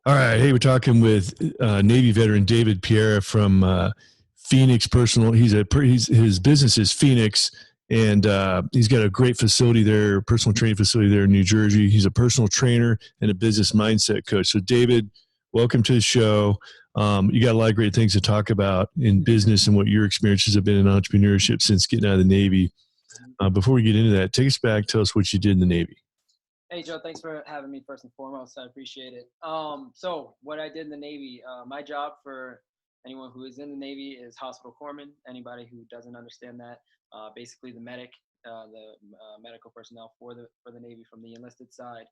All right. Hey, we're talking with Navy veteran David Pereira from FENIX Personal. His business is FENIX, and he's got a great facility there, personal training facility there in New Jersey. He's a personal trainer and a business mindset coach. So, David, welcome to the show. You got a lot of great things to talk about in business and what your experiences have been in entrepreneurship since getting out of the Navy. Before we get into that, take us back. Tell us what you did in the Navy. Hey, Joe, thanks for having me first and foremost. I appreciate it. So what I did in the Navy, my job for anyone who is in the Navy is hospital corpsman. Anybody who doesn't understand that, basically the medic, the medical personnel for the Navy from the enlisted side.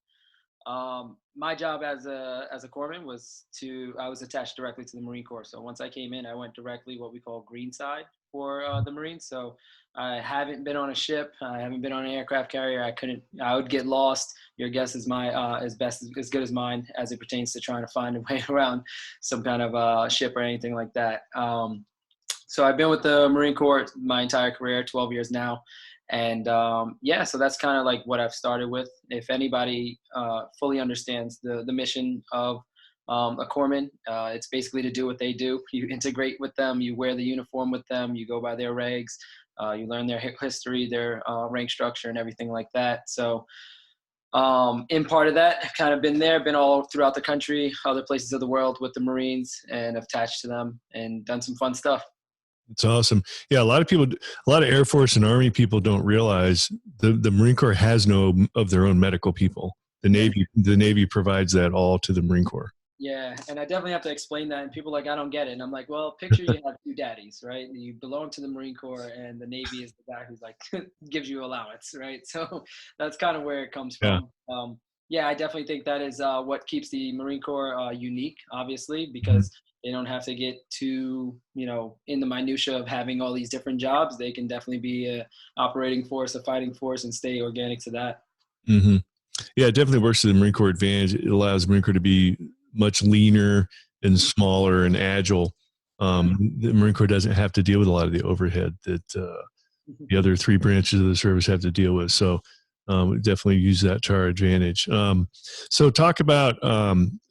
My job as a corpsman was I was attached directly to the Marine Corps. So once I came in, I went directly what we call green side for the Marines. So I haven't been on a ship. I haven't been on an aircraft carrier. I would get lost. Your guess is as good as mine as it pertains to trying to find a way around some kind of ship or anything like that. So I've been with the Marine Corps my entire career, 12 years now. And yeah, so that's kind of like what I've started with. If anybody fully understands the mission of a corpsman, it's basically to do what they do. You integrate with them, you wear the uniform with them, you go by their regs, you learn their history, their rank structure, and everything like that. So in part of that, I've kind of been all throughout the country, other places of the world with the Marines, and attached to them and done some fun stuff. It's awesome. Yeah, a lot of Air Force and Army people don't realize the Marine Corps has no of their own medical people. Yeah. The Navy provides that all to the Marine Corps. Yeah, and I definitely have to explain that, and people are like, I don't get it. And I'm like, well, picture you have two daddies, right? You belong to the Marine Corps, and the Navy is the guy who's like gives you allowance, right? So that's kind of where it comes Yeah. from. Yeah, I definitely think that is what keeps the Marine Corps unique, obviously, Mhm. because they don't have to get too, in the minutia of having all these different jobs. They can definitely be a operating force, a fighting force, and stay organic to that. Mm-hmm. Yeah, it definitely works to the Marine Corps advantage. It allows the Marine Corps to be much leaner and smaller and agile. The Marine Corps doesn't have to deal with a lot of the overhead that the other three branches of the service have to deal with. So we definitely use that to our advantage. So talk about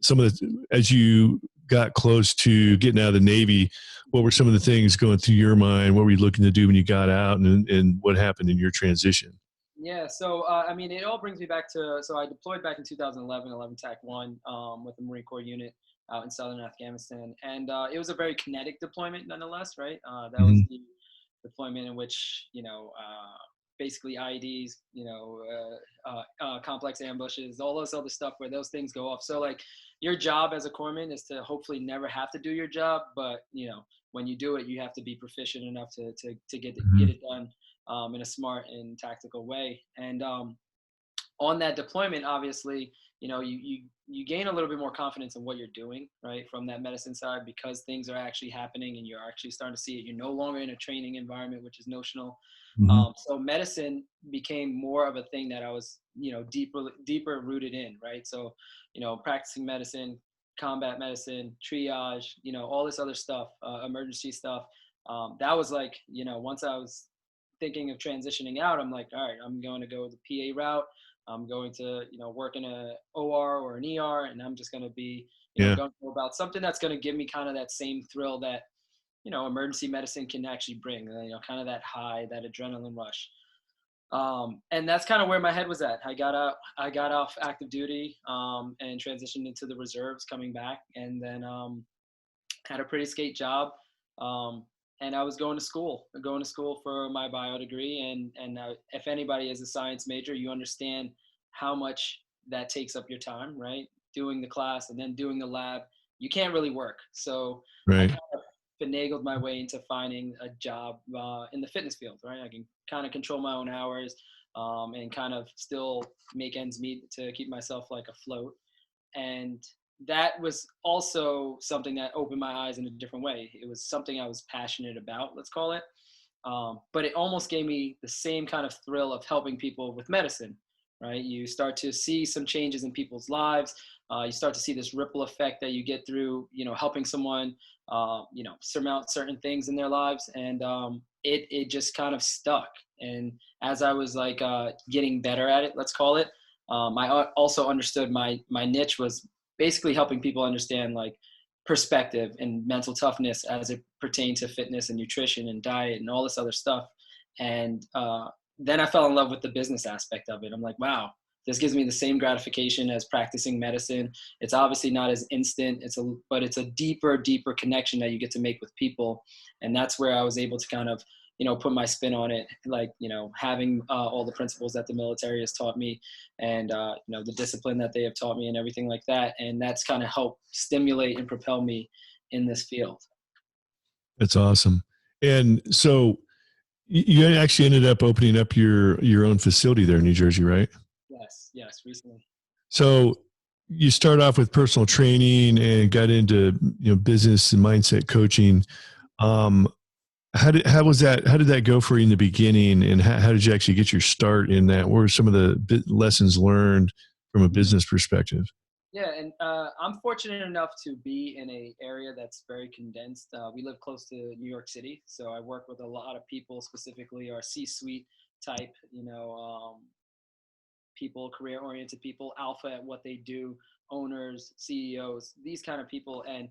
some of as you got close to getting out of the Navy, what were some of the things going through your mind? What were you looking to do when you got out, and what happened in your transition? Yeah, so I mean, it all brings me back to I deployed back in 2011, 11 TAC 1 with the Marine Corps unit out in southern Afghanistan. And it was a very kinetic deployment nonetheless, right? That was Mm-hmm. the deployment in which, basically IEDs, complex ambushes, all those other stuff where those things go off. So, like, your job as a corpsman is to hopefully never have to do your job, but, when you do it, you have to be proficient enough to get it done in a smart and tactical way. And on that deployment, obviously, you gain a little bit more confidence in what you're doing, right, from that medicine side, because things are actually happening and you're actually starting to see it. You're no longer in a training environment, which is notional. Mm-hmm. So medicine became more of a thing that I was, deeper rooted in, right? So, practicing medicine, combat medicine, triage, all this other stuff, emergency stuff. That was like, once I was thinking of transitioning out, I'm like, all right, I'm going to go the PA route. I'm going to, work in a OR or an ER, and I'm just going to be, Yeah. going about something that's going to give me kind of that same thrill that, emergency medicine can actually bring, kind of that high, that adrenaline rush. And that's kind of where my head was at. I got off active duty and transitioned into the reserves coming back, and then had a pretty skate job. Um, and I was going to school for my bio degree. And if anybody is a science major, you understand how much that takes up your time, right? Doing the class and then doing the lab, you can't really work. So I Right. kind of finagled my way into finding a job in the fitness field, right? I can kind of control my own hours and kind of still make ends meet to keep myself like afloat. And that was also something that opened my eyes in a different way. It was something I was passionate about, let's call it. But it almost gave me the same kind of thrill of helping people with medicine, right? You start to see some changes in people's lives. You start to see this ripple effect that you get through, helping someone, surmount certain things in their lives. And it just kind of stuck. And as I was like getting better at it, let's call it, I also understood my niche was basically helping people understand like perspective and mental toughness as it pertains to fitness and nutrition and diet and all this other stuff. And then I fell in love with the business aspect of it. I'm like, wow, this gives me the same gratification as practicing medicine. It's obviously not as instant. But it's a deeper connection that you get to make with people. And that's where I was able to kind of, put my spin on it, like, having all the principles that the military has taught me and, the discipline that they have taught me and everything like that. And that's kind of helped stimulate and propel me in this field. That's awesome. And so you actually ended up opening up your own facility there in New Jersey, right? Yes, recently. So you start off with personal training and got into business and mindset coaching. How did that go for you in the beginning, and how did you actually get your start in that? What were some of the lessons learned from a business perspective? Yeah, and I'm fortunate enough to be in an area that's very condensed. We live close to New York City, so I work with a lot of people, specifically our C-suite type, people, career-oriented people, alpha at what they do, owners, CEOs, these kind of people. And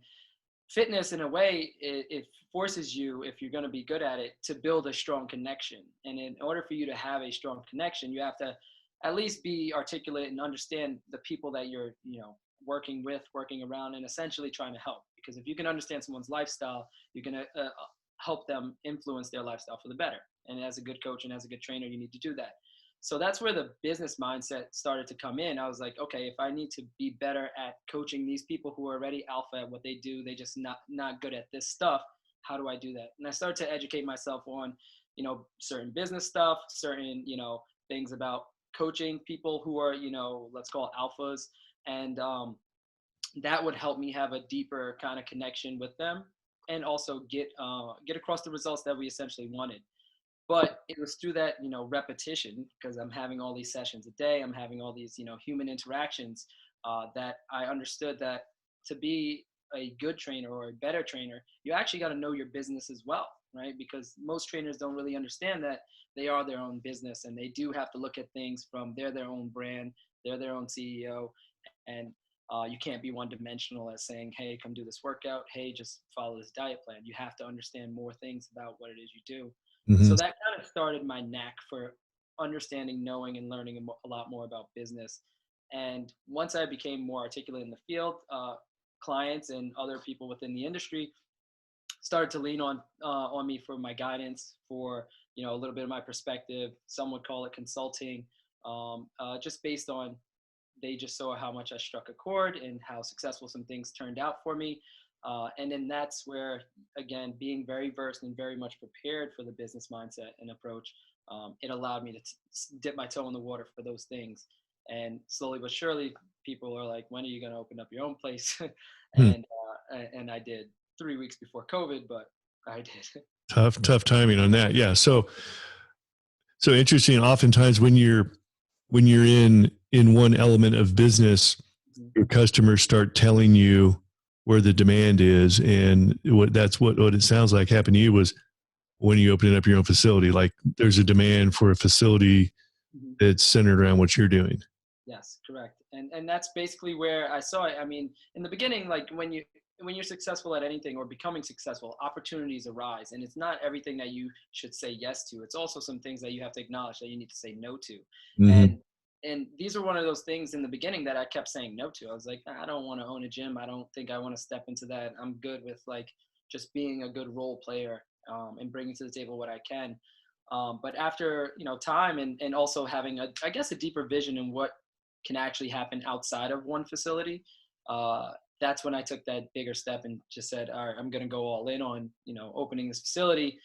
fitness, in a way, it forces you, if you're going to be good at it, to build a strong connection. And in order for you to have a strong connection, you have to at least be articulate and understand the people that you're, working with, working around, and essentially trying to help. Because if you can understand someone's lifestyle, you can help them influence their lifestyle for the better. And as a good coach and as a good trainer, you need to do that. So that's where the business mindset started to come in. I was like, okay, if I need to be better at coaching these people who are already alpha at what they do, they just not good at this stuff, how do I do that? And I started to educate myself on, certain business stuff, certain, things about coaching people who are, let's call it alphas. And that would help me have a deeper kind of connection with them and also get across the results that we essentially wanted. But it was through that, repetition, because I'm having all these sessions a day, I'm having all these, human interactions, that I understood that to be a good trainer or a better trainer, you actually got to know your business as well, right? Because most trainers don't really understand that they are their own business, and they do have to look at things from they're their own brand, they're their own CEO, and you can't be one-dimensional as saying, hey, come do this workout, hey, just follow this diet plan. You have to understand more things about what it is you do. Mm-hmm. So that kind of started my knack for understanding, knowing, and learning a lot more about business. And once I became more articulate in the field, clients and other people within the industry started to lean on me for my guidance, for a little bit of my perspective. Some would call it consulting, just based on they just saw how much I struck a chord and how successful some things turned out for me. And then that's where, again, being very versed and very much prepared for the business mindset and approach, it allowed me to dip my toe in the water for those things. And slowly but surely, people are like, when are you going to open up your own place? And I did 3 weeks before COVID, but I did. Tough timing on that. Yeah. So interesting. Oftentimes when you're in one element of business, your customers start telling you where the demand is, and what it sounds like happened to you was when you opened up your own facility. Like there's a demand for a facility that's centered around what you're doing. Yes, correct. And that's basically where I saw it. I mean, in the beginning, like when you're successful at anything or becoming successful, opportunities arise, and it's not everything that you should say yes to. It's also some things that you have to acknowledge that you need to say no to. Mm-hmm. And these are one of those things in the beginning that I kept saying no to. I was like, I don't want to own a gym. I don't think I want to step into that. I'm good with like just being a good role player, and bringing to the table what I can. But after, time and also having I guess a deeper vision in what can actually happen outside of one facility, that's when I took that bigger step and just said, all right, I'm going to go all in on, opening this facility.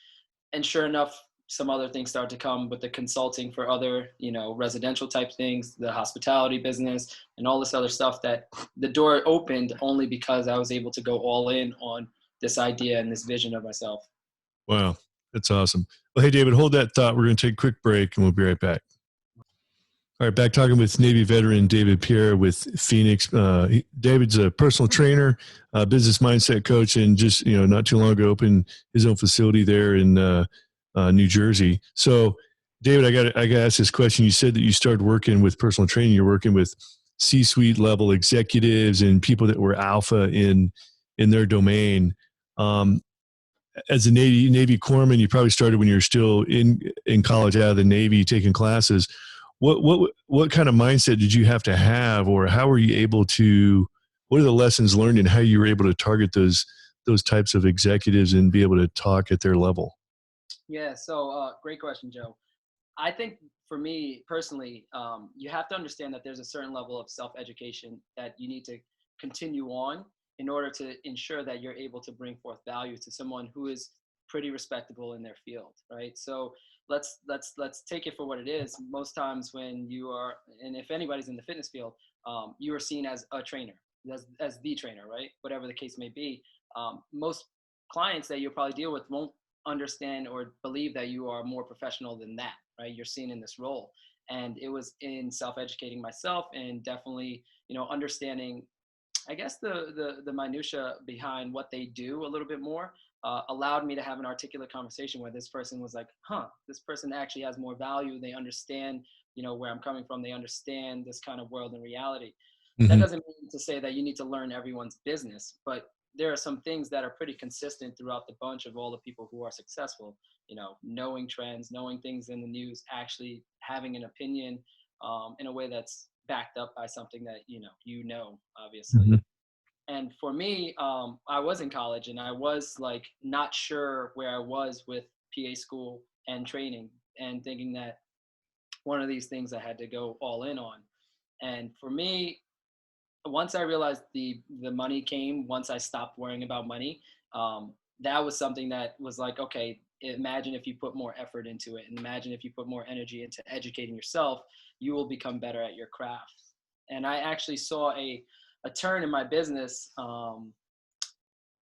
And sure enough, some other things start to come with the consulting for other, residential type things, the hospitality business, and all this other stuff, that the door opened only because I was able to go all in on this idea and this vision of myself. Wow. That's awesome. Well, hey, David, hold that thought. We're going to take a quick break and we'll be right back. All right, back talking with Navy veteran David Pereira with FENIX. David's a personal trainer, business mindset coach, and just not too long ago opened his own facility there in New Jersey. So, David, I got to ask this question. You said that you started working with personal training. You're working with C-suite level executives and people that were alpha in their domain. As a Navy Corpsman, you probably started when you were still in college, out of the Navy, taking classes. What kind of mindset did you have to have, or how were you able to? What are the lessons learned, and how you were able to target those types of executives and be able to talk at their level? Yeah. So great question, Joe. I think for me personally, you have to understand that there's a certain level of self-education that you need to continue on in order to ensure that you're able to bring forth value to someone who is pretty respectable in their field, right? So let's take it for what it is. Most times when you are, and if anybody's in the fitness field, you are seen as a trainer, as the trainer, right? Whatever the case may be. Most clients that you'll probably deal with won't understand or believe that you are more professional than that, right? You're seen in this role. And it was in self-educating myself and definitely, understanding, I guess, the minutia behind what they do a little bit more, allowed me to have an articulate conversation where this person was like, this person actually has more value. They understand, where I'm coming from. They understand this kind of world and reality. That Mm-hmm. doesn't mean to say that you need to learn everyone's business, but there are some things that are pretty consistent throughout the bunch of all the people who are successful. Knowing trends, knowing things in the news, actually having an opinion in a way that's backed up by something that obviously. Mm-hmm. And for me, I was in college and I was like not sure where I was with PA school and training, and thinking that one of these things I had to go all in on. And for me, once I realized the money came, once I stopped worrying about money, that was something that was like, okay, imagine if you put more effort into it, and imagine if you put more energy into educating yourself, you will become better at your craft. And I actually saw a turn in my business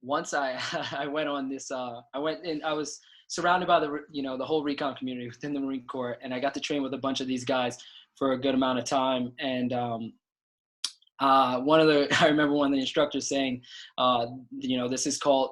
once I I went on this. I went and I was surrounded by the whole recon community within the Marine Corps, and I got to train with a bunch of these guys for a good amount of time. And I remember one of the instructors saying, this is called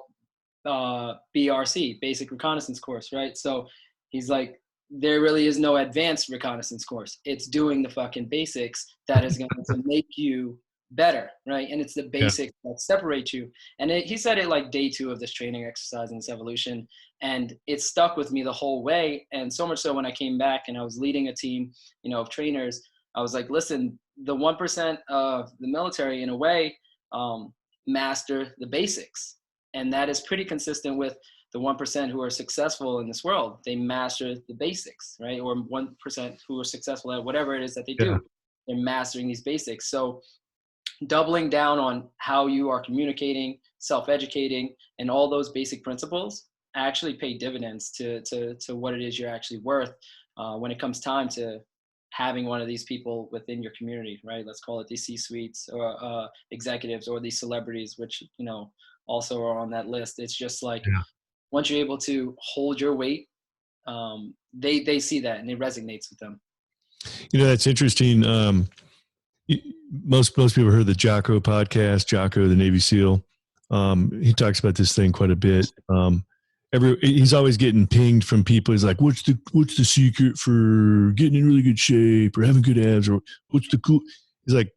BRC, Basic Reconnaissance Course, right? So he's like, there really is no advanced reconnaissance course. It's doing the fucking basics that is going to make you better, right? And it's the Yeah. basics that separate you. And he said it like day 2 of this training exercise and this evolution, and it stuck with me the whole way. And so much so when I came back and I was leading a team, of trainers, I was like, listen, the 1% of the military, in a way, master the basics. And that is pretty consistent with the 1% who are successful in this world. They master the basics, right? Or 1% who are successful at whatever it is that they Yeah. do. They're mastering these basics. So doubling down on how you are communicating, self-educating, and all those basic principles actually pay dividends to what it is you're actually worth when it comes time to having one of these people within your community, right? Let's call it these C-suites or executives, or these celebrities, which, also are on that list. It's just like, Yeah. once you're able to hold your weight, they see that and it resonates with them. That's interesting. Most people heard the Jocko podcast, Jocko, the Navy SEAL. He talks about this thing quite a bit. He's always getting pinged from people. He's like, what's the secret for getting in really good shape or having good abs, or what's the cool? He's like,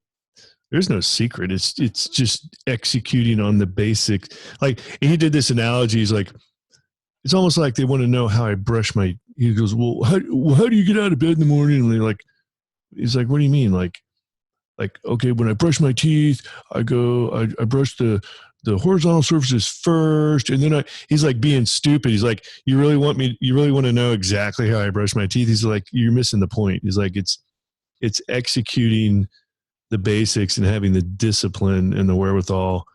there's no secret. It's just executing on the basics. Like, he did this analogy. He's like, it's almost like they want to know how I brush my. He goes, well, how do you get out of bed in the morning? And they're like, he's like, what do you mean? Like, okay, when I brush my teeth, I brush the horizontal surfaces first, and then he's like being stupid. He's like, you really want to know exactly how I brush my teeth? He's like, you're missing the point. He's like, it's executing the basics and having the discipline and the wherewithal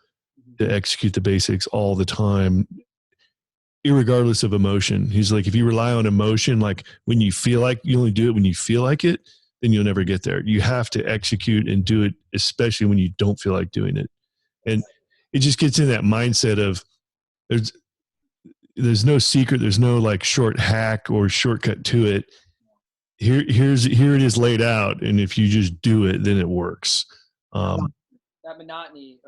to execute the basics all the time, irregardless of emotion. He's like, if you rely on emotion, like when you feel like you only do it when you feel like it, then you'll never get there. You have to execute and do it, especially when you don't feel like doing it. And it just gets in that mindset of there's no secret, there's no like short hack or shortcut to it. Here it is laid out, and if you just do it, then it works. That monotony,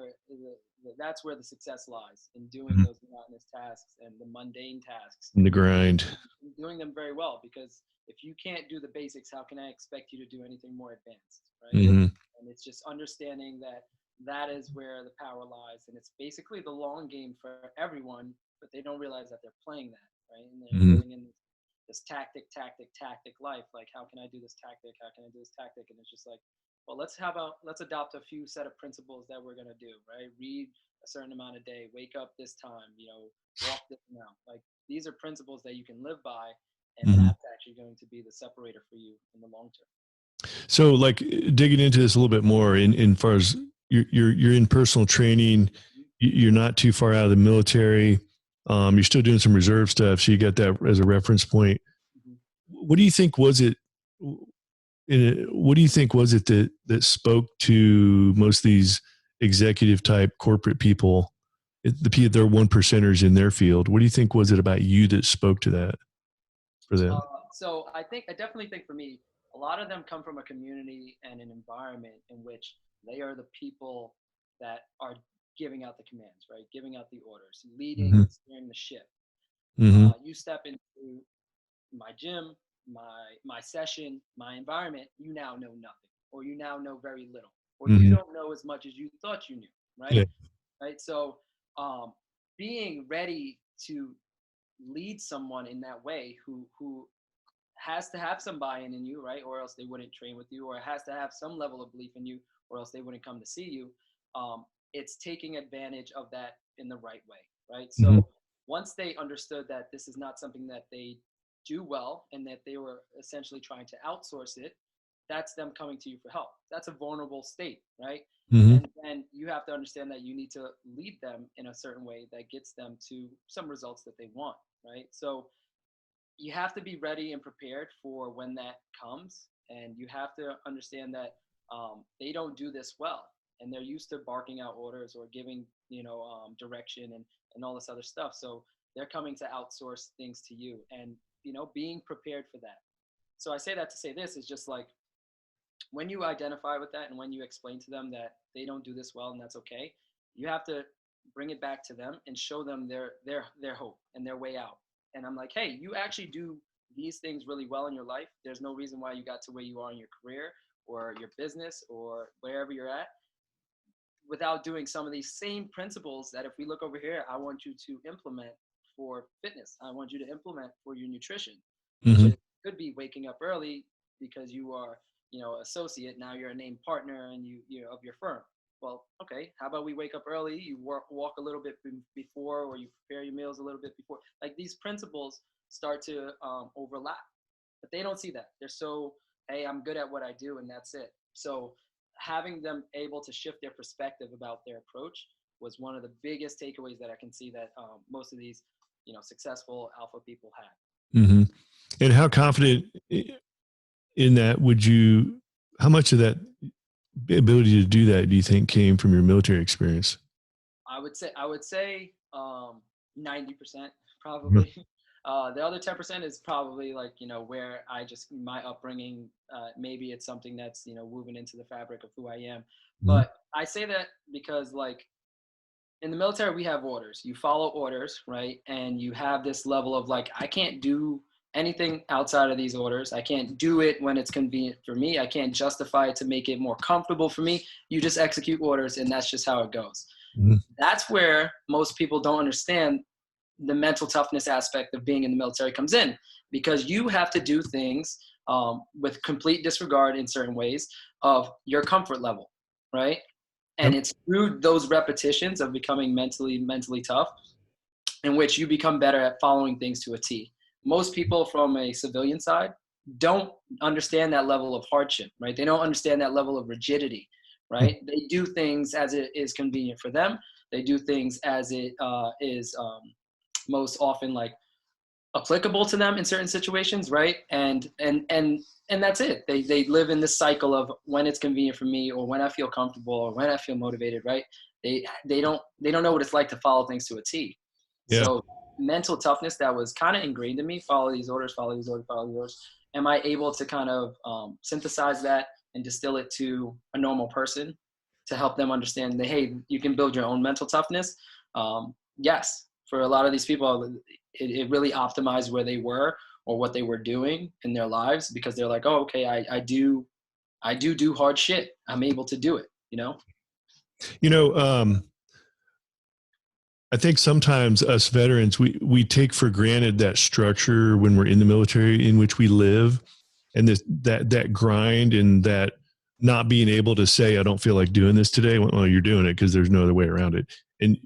that's where the success lies, in doing those monotonous tasks and the mundane tasks, in the grind, doing them very well. Because if you can't do the basics, how can I expect you to do anything more advanced, right? Mm-hmm. And it's just understanding that that is where the power lies. And it's basically the long game for everyone, but they don't realize that they're playing that, right? And they're Mm-hmm. living in this tactic life. Like, how can I do this tactic? How can I do this tactic? And it's just like, well, let's adopt a few set of principles that we're gonna do, right? Read a certain amount a day, wake up this time, walk this amount. Like, these are principles that you can live by, and Mm-hmm. that's actually going to be the separator for you in the long term. So, like, digging into this a little bit more, in far as you're in personal training, you're not too far out of the military. You're still doing some reserve stuff, so you got that as a reference point. Mm-hmm. What do you think was it? What do you think was it that spoke to most of these executive type corporate people, they're one percenters in their field? What do you think was it about you that spoke to that for them? So I definitely think for me, a lot of them come from a community and an environment in which they are the people that are giving out the commands, right? Giving out the orders, leading Mm-hmm. and steering the ship. Mm-hmm. You step into my gym, my session, my environment, you now know nothing, or you now know very little, or you Mm-hmm. don't know as much as you thought you knew, right? Yeah. Right. So being ready to lead someone in that way who has to have some buy-in in you, right? Or else they wouldn't train with you, or has to have some level of belief in you, or else they wouldn't come to see you. It's taking advantage of that in the right way, right? Mm-hmm. So once they understood that this is not something that they do well and that they were essentially trying to outsource it, that's them coming to you for help. That's a vulnerable state, right? Mm-hmm. And then you have to understand that you need to lead them in a certain way that gets them to some results that they want, right? So you have to be ready and prepared for when that comes, and you have to understand that they don't do this well, and they're used to barking out orders or giving direction and all this other stuff. So they're coming to outsource things to you, and being prepared for that. So I say that to say this is just like, when you identify with that and when you explain to them that they don't do this well and that's okay, you have to bring it back to them and show them their hope and their way out. And I'm like, hey, you actually do these things really well in your life. There's no reason why you got to where you are in your career or your business or wherever you're at without doing some of these same principles that, if we look over here, I want you to implement for fitness. I want you to implement for your nutrition, which Mm-hmm. it could be waking up early because you are, associate. Now you're a named partner and you're of your firm. Well, okay, how about we wake up early, you walk a little bit before, or you prepare your meals a little bit before. Like, these principles start to overlap, but they don't see that. They're so, hey, I'm good at what I do and that's it. So having them able to shift their perspective about their approach was one of the biggest takeaways that I can see that most of these, successful alpha people had. Mm-hmm. And how confident in that how much of that ability to do that do you think came from your military experience? I would say 90% Mhm. probably. The other 10% is probably like, where my upbringing, maybe it's something that's, woven into the fabric of who I am. Mhm. But I say that because, like, in the military, we have orders. You follow orders, right? And you have this level of, like, I can't do anything outside of these orders. I can't do it when it's convenient for me. I can't justify it to make it more comfortable for me. You just execute orders, and that's just how it goes. Mhm. That's where most people don't understand the mental toughness aspect of being in the military comes in, because you have to do things with complete disregard in certain ways of your comfort level, right? And Yep. it's through those repetitions of becoming mentally tough in which you become better at following things to a T. Most people from a civilian side don't understand that level of hardship, right? They don't understand that level of rigidity, right? They do things as it is convenient for them. They do things as it is most often, like, applicable to them in certain situations, right? And that's it. They live in this cycle of, when it's convenient for me, or when I feel comfortable, or when I feel motivated, right? They don't know what it's like to follow things to a T. Yeah. So mental toughness that was kind of ingrained in me: follow these orders, follow these orders, follow these orders. Am I able to kind of synthesize that and distill it to a normal person to help them understand that, hey, you can build your own mental toughness? Yes, for a lot of these people, it really optimized where they were or what they were doing in their lives, because they're like, oh, okay, I do hard shit. I'm able to do it, you know? You know, I think sometimes us veterans, we take for granted that structure when we're in the military in which we live, and that grind and that not being able to say, I don't feel like doing this today. Well, you're doing it because there's no other way around it. And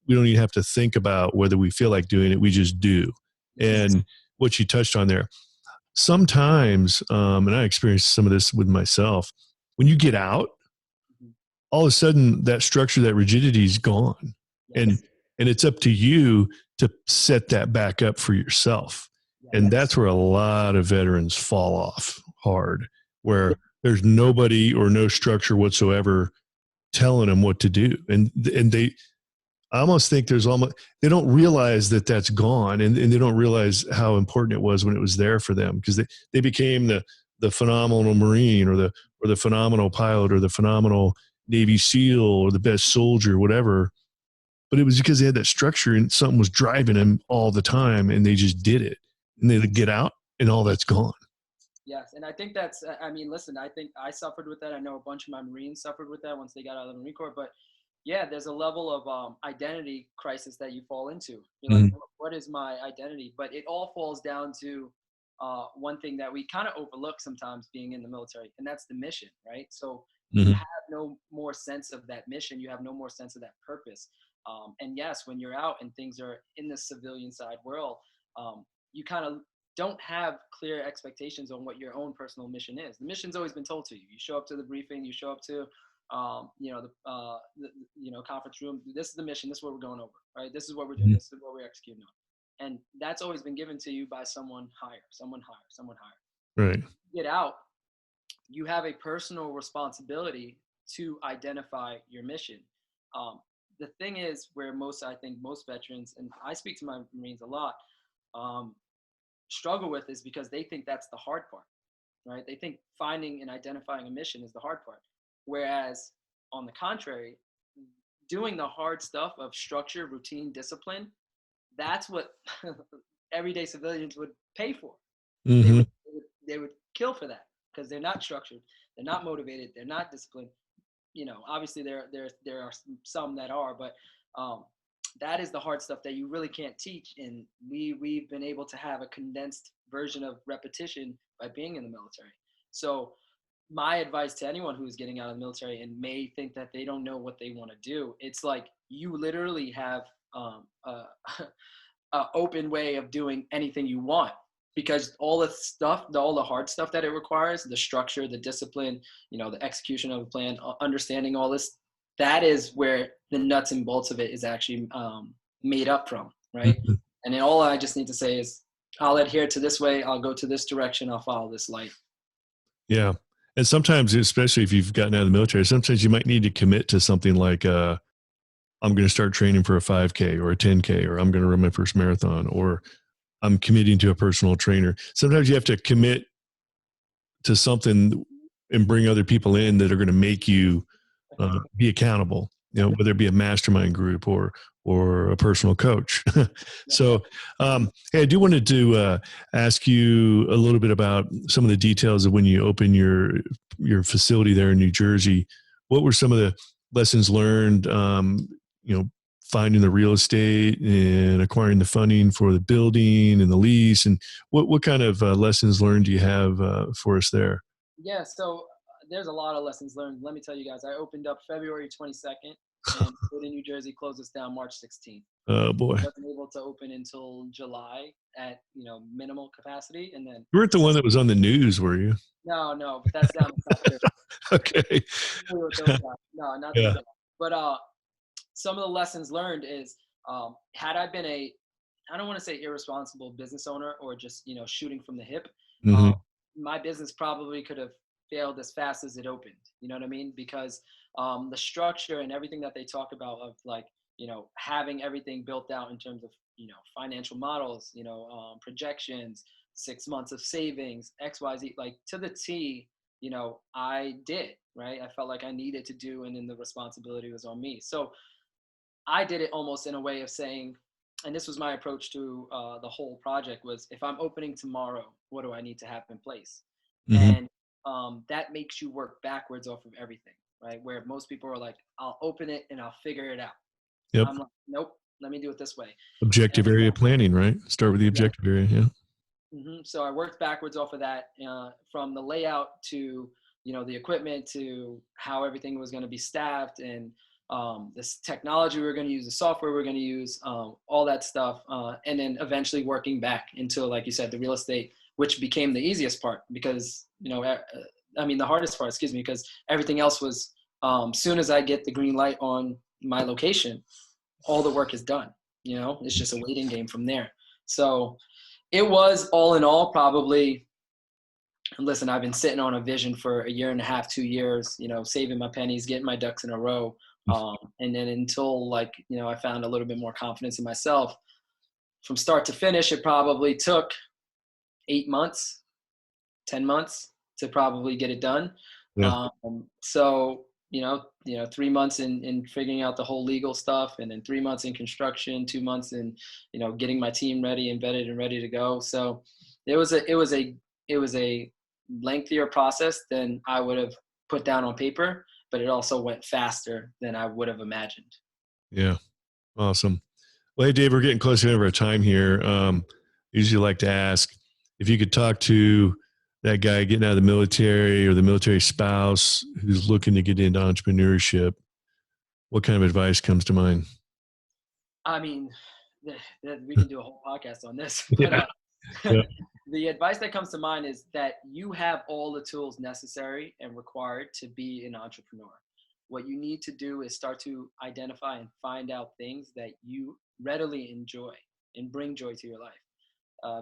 we don't even have to think about whether we feel like doing it. We just do. And what you touched on there, sometimes, and I experienced some of this with myself, when you get out, all of a sudden that structure, that rigidity is gone. Yes. And it's up to you to set that back up for yourself. Yes. And that's where a lot of veterans fall off hard, where there's nobody or no structure whatsoever telling them what to do. And I almost think they don't realize that that's gone, and they don't realize how important it was when it was there for them, because they became the phenomenal Marine or the phenomenal pilot or the phenomenal Navy SEAL or the best soldier, whatever. But it was because they had that structure and something was driving them all the time, and they just did it. And they get out and all that's gone. Yes. And I think that's, I mean, listen, I think I suffered with that. I know a bunch of my Marines suffered with that once they got out of the Marine Corps. But yeah, there's a level of identity crisis that you fall into. You're like, what is my identity? But it all falls down to one thing that we kind of overlook sometimes being in the military, and that's the mission, right? So you have no more sense of that mission. You have no more sense of that purpose. And yes, when you're out and things are in the civilian side world, you kind of don't have clear expectations on what your own personal mission is. The mission's always been told to you. You show up to the briefing, you show up to, the conference room. This is the mission. This is what we're going over, right? This is what we're doing. This is what we're executing on. And that's always been given to you by someone higher. Right. Get out, you have a personal responsibility to identify your mission. The thing is where I think most veterans, and I speak to my Marines a lot, struggle with is because they think that's the hard part, right? They think finding and identifying a mission is the hard part. Whereas on the contrary, doing the hard stuff of structure, routine, discipline, that's what everyday civilians would pay for. They would kill for that because they're not structured, they're not motivated, they're not disciplined. You know, obviously there are some that are, but that is the hard stuff that you really can't teach. And we've been able to have a condensed version of repetition by being in the military. So my advice to anyone who's getting out of the military and may think that they don't know what they want to do, it's like you literally have a open way of doing anything you want, because all the hard stuff that it requires, the structure, the discipline, the execution of a plan, understanding all this, that is where the nuts and bolts of it is actually made up from, right? And then all I just need to say is, I'll adhere to this way, I'll go to this direction, I'll follow this light. Yeah. And sometimes, especially if you've gotten out of the military, sometimes you might need to commit to something like, I'm going to start training for a 5K or a 10K, or I'm going to run my first marathon, or I'm committing to a personal trainer. Sometimes you have to commit to something and bring other people in that are going to make you be accountable, whether it be a mastermind group or a personal coach. So, hey, I do wanted to ask you a little bit about some of the details of when you open your facility there in New Jersey. What were some of the lessons learned, finding the real estate and acquiring the funding for the building and the lease, and what kind of lessons learned do you have for us there? Yeah, so there's a lot of lessons learned. Let me tell you guys, I opened up February 22nd, and in New Jersey closed us down March 16th. Oh boy! I wasn't able to open until July at minimal capacity, and then you weren't the one that was on the news, were you? No, but that's down the south. Okay. No, not those guys. But some of the lessons learned is, had I been I don't want to say irresponsible business owner or just shooting from the hip, my business probably could have failed as fast as it opened. You know what I mean? Because the structure and everything that they talk about of having everything built out in terms of financial models, projections, 6 months of savings, XYZ, like to the T, I did, right? I felt like I needed to do, and then the responsibility was on me. So I did it almost in a way of saying, and this was my approach to the whole project, was if I'm opening tomorrow, what do I need to have in place? And that makes you work backwards off of everything, right? Where most people are like, I'll open it and I'll figure it out. Yep. I'm like, nope, let me do it this way. Objective And area planning, right? Start with the yeah. objective area. Yeah. So I worked backwards off of that, from the layout to, the equipment, to how everything was going to be staffed, and this technology we were going to use, the software we are going to use, all that stuff. And then eventually working back into, like you said, the real estate, which became the easiest part because, the hardest part, excuse me, because everything else was, soon as I get the green light on my location, all the work is done. It's just a waiting game from there. So it was, all in all, probably, listen, I've been sitting on a vision for a year and a half, 2 years, saving my pennies, getting my ducks in a row. And then until I found a little bit more confidence in myself, from start to finish, it probably took 8 months, 10 months to probably get it done. Yeah. So, 3 months in figuring out the whole legal stuff, and then 3 months in construction, 2 months in, getting my team ready and vetted and ready to go. So it was a lengthier process than I would have put down on paper, but it also went faster than I would have imagined. Yeah. Awesome. Well, hey, Dave, we're getting close to the end of our time here. Usually like to ask if you could talk to that guy getting out of the military or the military spouse who's looking to get into entrepreneurship, what kind of advice comes to mind? I mean, we can do a whole podcast on this. Yeah. But, Yeah. the advice that comes to mind is that you have all the tools necessary and required to be an entrepreneur. What you need to do is start to identify and find out things that you readily enjoy and bring joy to your life.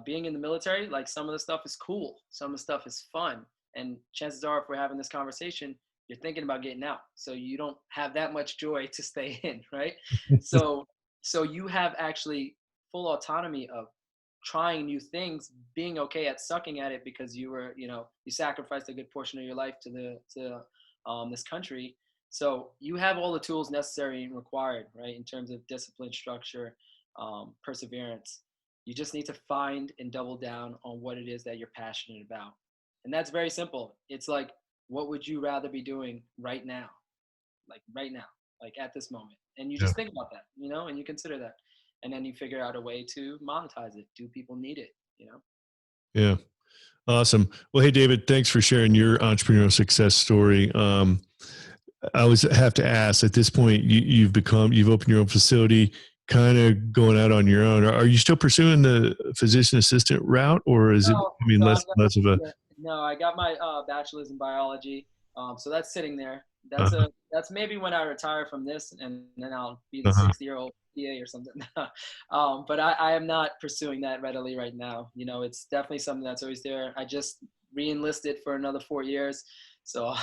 Being in the military, like, some of the stuff is cool, some of the stuff is fun, and chances are, if we're having this conversation, you're thinking about getting out, so you don't have that much joy to stay in, right? So you have actually full autonomy of trying new things, being okay at sucking at it because you sacrificed a good portion of your life to this country. So you have all the tools necessary and required, right, in terms of discipline, structure, perseverance. You just need to find and double down on what it is that you're passionate about. And that's very simple. It's like, what would you rather be doing right now? Like right now, like at this moment. And you just think about that, and you consider that. And then you figure out a way to monetize it. Do people need it, Yeah. Awesome. Well, hey, David, thanks for sharing your entrepreneurial success story. I always have to ask, at this point, you've opened your own facility, kind of going out on your own. Are you still pursuing the physician assistant route, or is it less of a? No, I got my bachelor's in biology, so that's sitting there. Uh-huh. That's maybe when I retire from this, and then I'll be the Uh-huh. 60-year-old PA or something. But I am not pursuing that readily right now. It's definitely something that's always there. I just re-enlisted for another 4 years, so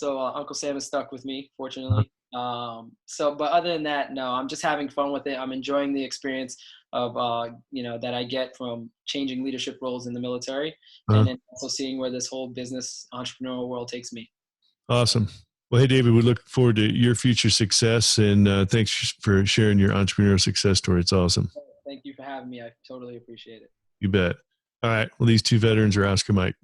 Uncle Sam is stuck with me, fortunately. But other than that, no, I'm just having fun with it. I'm enjoying the experience of that I get from changing leadership roles in the military, and then also seeing where this whole business entrepreneurial world takes me. Awesome. Well, hey, David, we look forward to your future success, and thanks for sharing your entrepreneurial success story. It's awesome. Thank you for having me. I totally appreciate it. You bet. All right. Well, these two veterans are Oscar Mike.